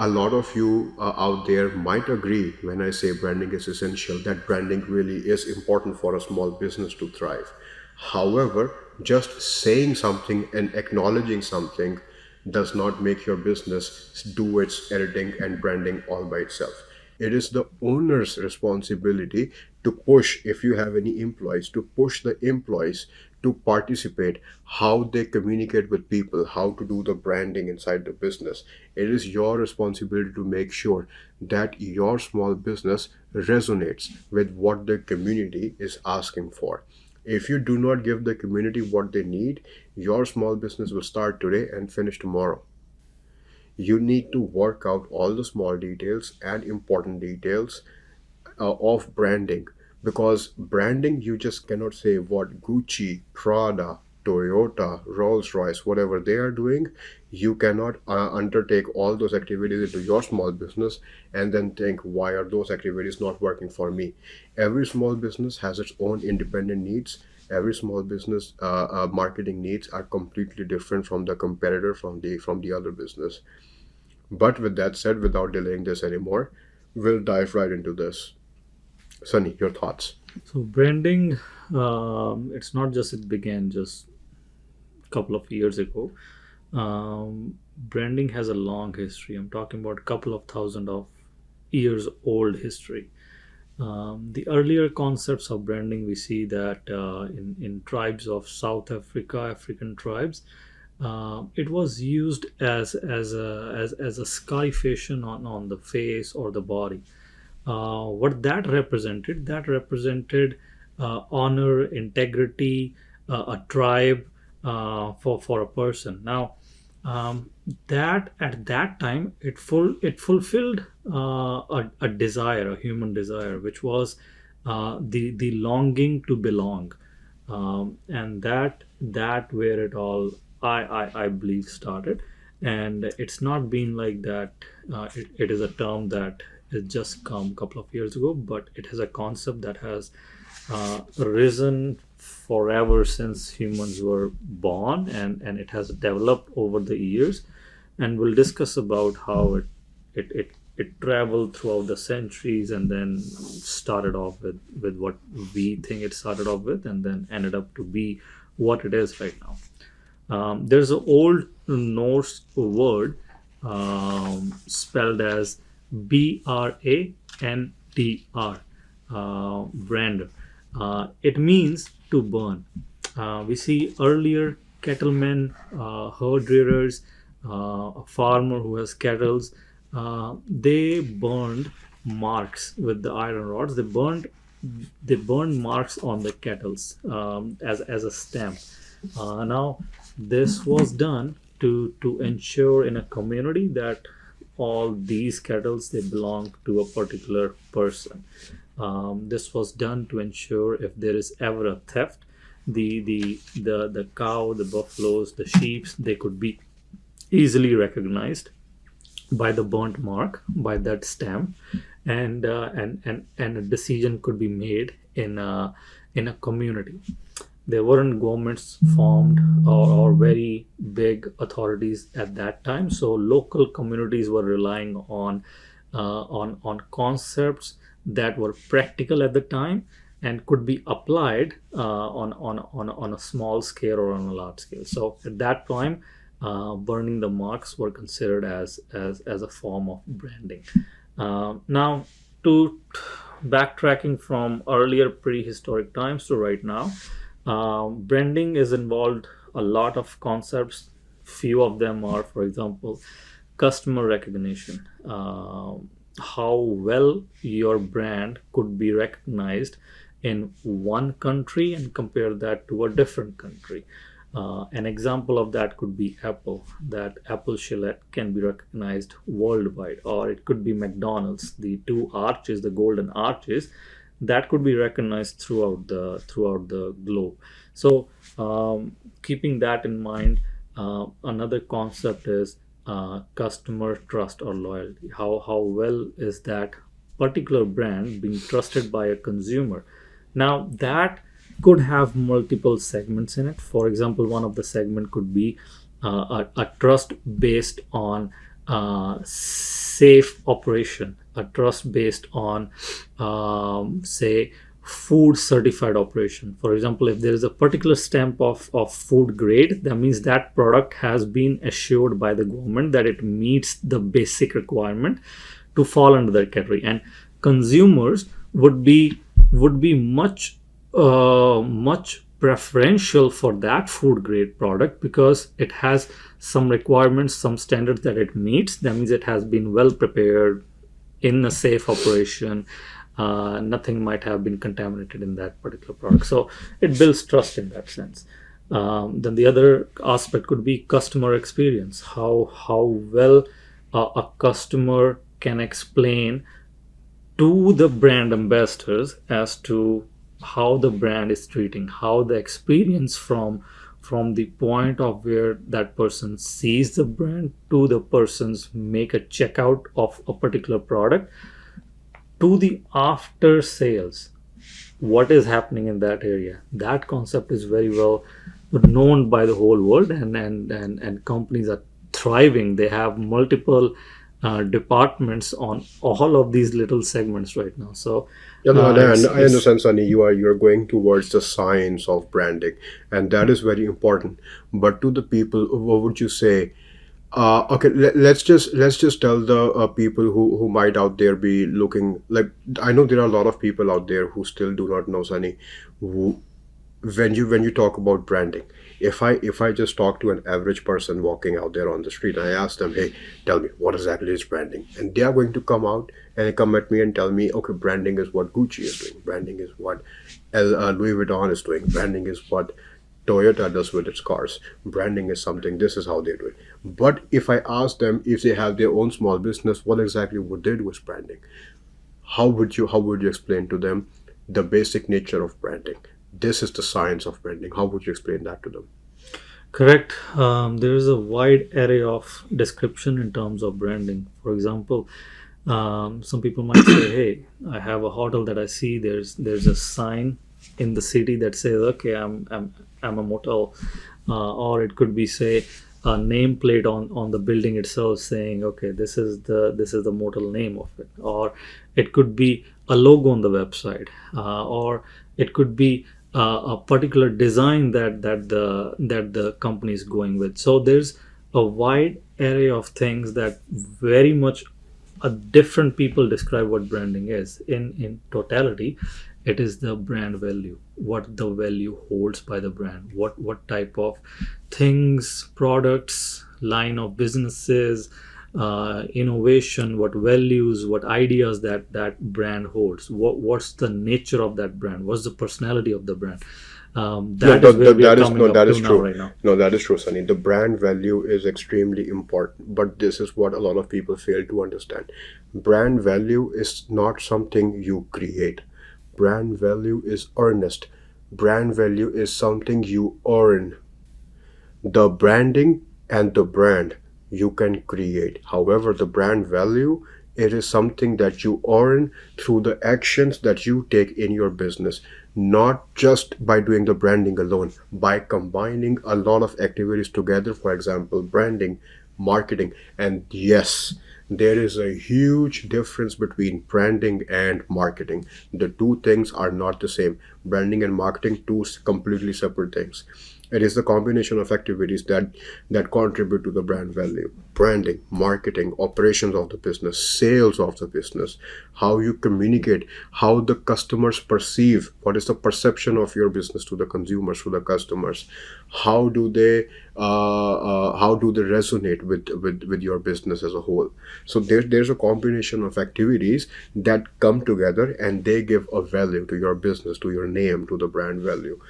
A lot of you out there might agree when I say branding is essential, that branding really is important for a small business to thrive. However, just saying something and acknowledging something does not make your business do its editing and branding all by itself. It is the owner's responsibility to push, if you have any employees, to push the employees to participate, how they communicate with people, how to do the branding inside the business. It is your responsibility to make sure that your small business resonates with what the community is asking for. If you do not give the community what they need, your small business will start today and finish tomorrow. You need to work out all the small details and important details of branding, because branding, you just cannot say what Gucci, Prada, Toyota, Rolls Royce, whatever they are doing. You cannot undertake all those activities into your small business and then think, why are those activities not working for me? Every small business has its own independent needs. Every small business marketing needs are completely different from the competitor, from the other business. But with that said, without delaying this anymore, we'll dive right into this. Sunny, your thoughts? So branding, it's not just it began just a couple of years ago. Branding has a long history. I'm talking about a couple of thousand of years old history. The earlier concepts of branding, we see that in tribes of South Africa, African tribes, it was used as a scarification on the face or the body. What that represented honor, integrity, a tribe, for a person. Now, that at that time it fulfilled a desire, a human desire, which was the longing to belong, and that where it all I believe started. And it's not been like that. It is a term that has just come a couple of years ago, but it has a concept that has risen forever since humans were born, and it has developed over the years. And we'll discuss about how it traveled throughout the centuries, and then started off with what we think it started off with, and then ended up to be what it is right now. There's an old Norse word spelled as Brandr, brander. It means to burn. We see earlier cattlemen, herd rearers, a farmer who has cattle. They burned marks with the iron rods. They burned marks on the kettles, as a stamp. Now, this was done to ensure in a community that all these kettles, they belong to a particular person. This was done to ensure if there is ever a theft, the cow, the buffaloes, the sheep, they could be easily recognized by the burnt mark, by that stamp. And a decision could be made in a community. There weren't governments formed, or very big authorities at that time, so local communities were relying on concepts that were practical at the time and could be applied on a small scale or on a large scale. So at that time, burning the marks were considered as a form of branding. Now, to backtracking from earlier prehistoric times to right now, branding is involved a lot of concepts. Few of them are, for example, customer recognition. How well your brand could be recognized in one country and compare that to a different country. An example of that could be Apple. That Apple Shillette can be recognized worldwide, or it could be McDonald's. The two arches, the golden arches, that could be recognized throughout the globe. So, keeping that in mind, another concept is customer trust or loyalty. How well is that particular brand being trusted by a consumer? Now, that could have multiple segments in it. For example, one of the segment could be a trust based on safe operation, a trust based on, say, food certified operation. For example, if there is a particular stamp of food grade, that means that product has been assured by the government that it meets the basic requirement to fall under that category. And consumers would be much preferential for that food grade product because it has some requirements, some standards that it meets. That means it has been well prepared in a safe operation. Nothing might have been contaminated in that particular product. So it builds trust in that sense. Then the other aspect could be customer experience. How well a customer can explain to the brand ambassadors as to how the brand is treating, how the experience from the point of where that person sees the brand to the person's make a checkout of a particular product to the after sales, what is happening in that area. That concept is very well known by the whole world, and companies are thriving. They have multiple departments on all of these little segments right now. So Yeah, no, I it's understand, Sunny. You're going towards the science of branding, and that is very important. But to the people, what would you say? Okay, let's just tell the people who might out there be looking like, I know there are a lot of people out there who still do not know, Sunny, who, when you talk about branding, if I just talk to an average person walking out there on the street and I ask them, hey, tell me what exactly is branding, and they are going to come out and come at me and tell me, okay, branding is what Gucci is doing, branding is what Louis Vuitton is doing, branding is what Toyota does with its cars, branding is something, this is how they do it. But if I ask them if they have their own small business, what exactly would they do with branding? How would you explain to them the basic nature of branding? This is the science of branding. How would you explain that to them? correct. There is a wide array of description in terms of branding. For example, some people might say, "Hey, I have a hotel that I see. There's a sign in the city that says, okay, I'm a motel," or it could be, say, a nameplate on the building itself saying, okay, this is the motel name of it, or it could be a logo on the website, or it could be a particular design that the company is going with. So there's a wide array of things that very much different people describe what branding is. In totality, it is the brand value, what the value holds by the brand, what type of things, products, line of businesses, innovation, what values, what ideas that brand holds, what's the nature of that brand, what's the personality of the brand. No, That is where we are that is no, coming up that is to now, true. right now. No, that is true, Sunny. The brand value is extremely important, but this is what a lot of people fail to understand. Brand value is not something you create. Brand value is earnest. Brand value is something you earn. The branding and the brand you can create. However, the brand value, it is something that you earn through the actions that you take in your business, not just by doing the branding alone, by combining a lot of activities together, for example, branding, marketing. And yes, there is a huge difference between branding and marketing. The two things are not the same. Branding and marketing, two completely separate things. It is the combination of activities that contribute to the brand value. Branding, marketing, operations of the business, sales of the business, how you communicate, how the customers perceive, what is the perception of your business to the consumers, to the customers, how do they resonate with your business as a whole. So there's a combination of activities that come together and they give a value to your business, to your name, to the brand value.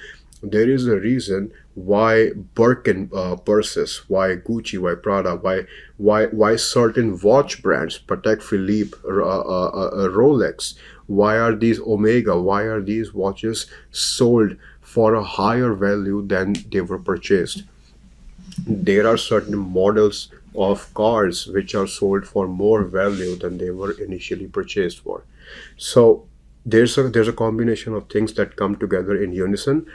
There is a reason why Birkin purses, why Gucci, why Prada, why certain watch brands, Patek Philippe, Rolex, why are these Omega, why are these watches sold for a higher value than they were purchased? There are certain models of cars which are sold for more value than they were initially purchased for. So there's a combination of things that come together in unison,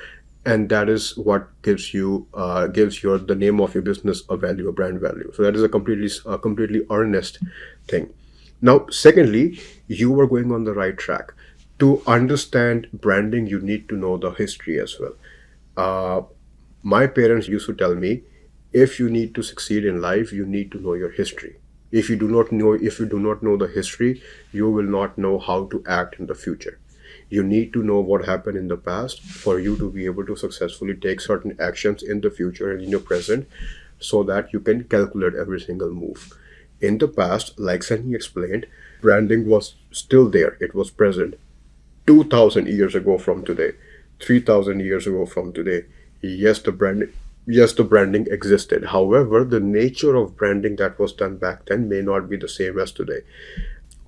and that is what gives your the name of your business a value, a brand value. So that is a completely earnest thing. Now secondly, you are going on the right track. To understand branding, you need to know the history as well. uh, my parents used to tell me, if you need to succeed in life, you need to know your history. If you do not know the history, you will not know how to act in the future. You need to know what happened in the past for you to be able to successfully take certain actions in the future and in your present, so that you can calculate every single move. In the past, like Sunny explained, branding was still there, it was present. 2000 years ago from today, 3000 years ago from today, yes, the branding existed. However, the nature of branding that was done back then may not be the same as today.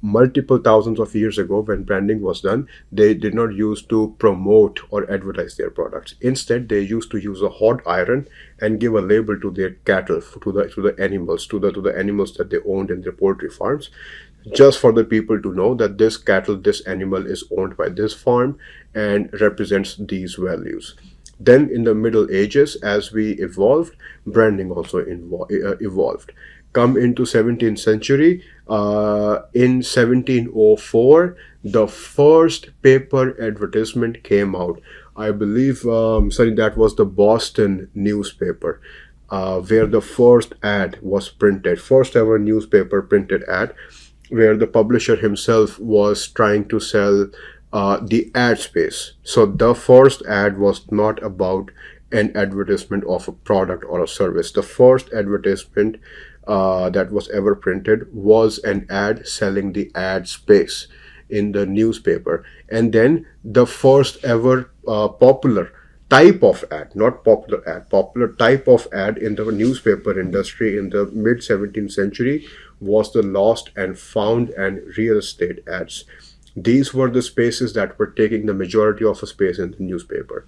Multiple thousands of years ago, when branding was done, they did not use to promote or advertise their products. Instead, they used to use a hot iron and give a label to their cattle, to the animals that they owned in their poultry farms, just for the people to know that this animal is owned by this farm and represents these values. Then in the Middle Ages, as we evolved, branding also evolved. Come into 17th century, in 1704, the first paper advertisement came out. I believe, sorry, that was the Boston newspaper, where the first ad was printed, first ever newspaper printed ad, where the publisher himself was trying to sell the ad space. So the first ad was not about an advertisement of a product or a service. The first advertisement that was ever printed was an ad selling the ad space in the newspaper. And then the first ever popular type of ad, not popular ad, popular type of ad in the newspaper industry in the mid 17th century was the lost and found and real estate ads. These were the spaces that were taking the majority of a space in the newspaper.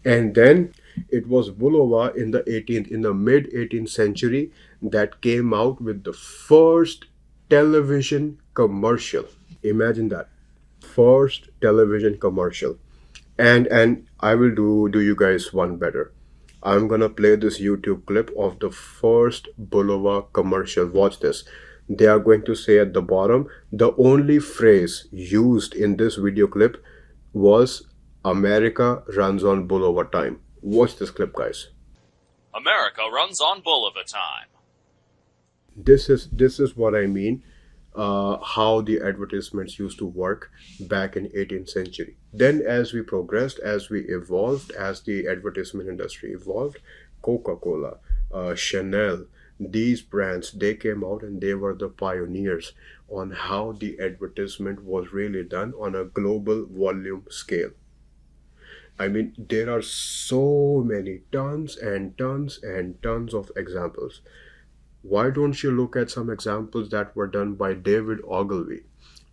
And then it was Bulova in the mid 18th century that came out with the first television commercial. Imagine that. First television commercial. And I will do you guys one better. I'm gonna play this YouTube clip of the first Bulova commercial. Watch this. They are going to say at the bottom, the only phrase used in this video clip was America runs on Bulova time. Watch this clip, guys. America runs on Bulliver time. This is what I mean. How the advertisements used to work back in 18th century. Then, as we progressed, as we evolved, as the advertisement industry evolved, Coca-Cola, Chanel, these brands, they came out and they were the pioneers on how the advertisement was really done on a global volume scale. I mean, there are so many tons and tons and tons of examples. Why don't you look at some examples that were done by David Ogilvy?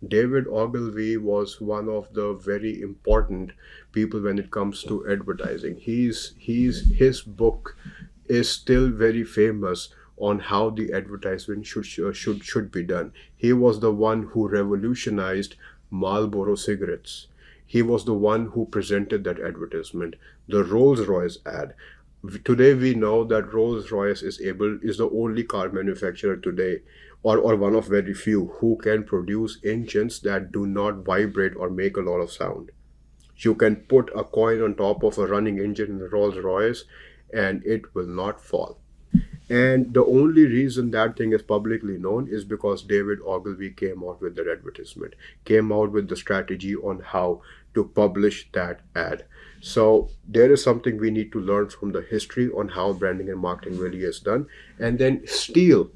David Ogilvy was one of the very important people when it comes to advertising. His book is still very famous on how the advertisement should be done. He was the one who revolutionized Marlboro cigarettes. He was the one who presented that advertisement, the Rolls Royce ad. Today we know that Rolls Royce is the only car manufacturer today, or one of very few, who can produce engines that do not vibrate or make a lot of sound. You can put a coin on top of a running engine in a Rolls Royce and it will not fall. And the only reason that thing is publicly known is because David Ogilvy came out with that advertisement, came out with the strategy on how to publish that ad. So there is something we need to learn from the history on how branding and marketing really is done, and then steal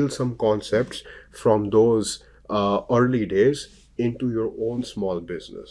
some concepts from those early days into your own small business.